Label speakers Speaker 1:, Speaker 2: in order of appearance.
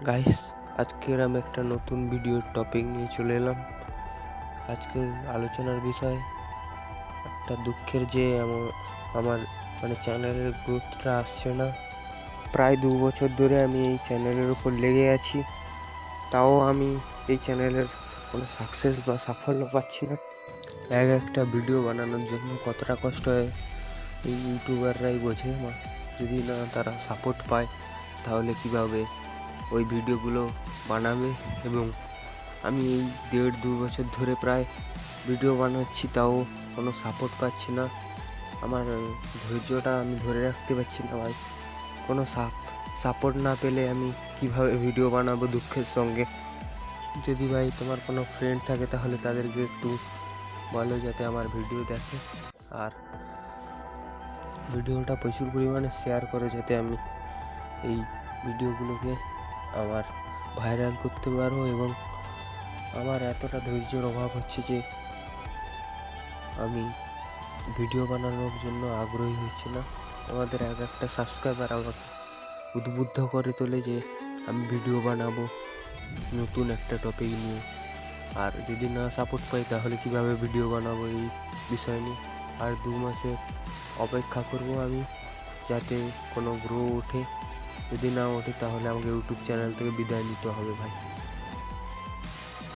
Speaker 1: Guys, আজকের আমি একটা নতুন ভিডিওর টপিক নিয়ে চলে এলাম। আজকের আলোচনার বিষয় একটা দুঃখের যে আমার চ্যানেলের গ্রোথটা আসছে না। প্রায় 2 বছর ধরে আমি এই চ্যানেলের উপর লেগে আছি, তাও আমি এই চ্যানেলের কোনো সাকসেস বা সাফল্য পাচ্ছি না। একটা ভিডিও বানানোর জন্য কতটা কষ্ট হয় এই ইউটিউবাররাই বোঝে। যদি না তারা সাপোর্ট পায় তাহলে কিভাবে ওই ভিডিওগুলো বানাবে। এবং আমি এই 1.5-2 বছর ধরে প্রায় ভিডিও বানাচ্ছি, তাও কোনো সাপোর্ট পাচ্ছি না। আমার ধৈর্যটা আমি ধরে রাখতে পারছি না ভাই। কোনো সাপোর্ট না পেলে আমি কিভাবে ভিডিও বানাবো দুঃখের সঙ্গে। যদি ভাই তোমার কোনো ফ্রেন্ড থাকে তাহলে তাদেরকে একটু বলো যাতে আমার ভিডিও দেখে, আর ভিডিওটা প্রচুর পরিমাণে শেয়ার করো যাতে আমি এই ভিডিওগুলোকে আমার ভাইরাল করতে পারো। এবং আমার এতটা ধৈর্যের অভাব হচ্ছে যে আমি ভিডিও বানানোর জন্য আগ্রহী হচ্ছি না। আমাদের একটা সাবস্ক্রাইবার আমাকে উদ্বুদ্ধ করে তোলে যে আমি ভিডিও বানাবো নতুন একটা টপিক নিয়ে, আর যদি না সাপোর্ট পাই তাহলে কিভাবে ভিডিও বানাবো এই বিষয় নিয়ে। আর 2 মাসের অপেক্ষা করব আমি, যাতে কোনো গ্রো ওঠে। যদি না ওঠে তাহলে আমাকে ইউটিউব চ্যানেল থেকে বিদায় নিতে হবে ভাই।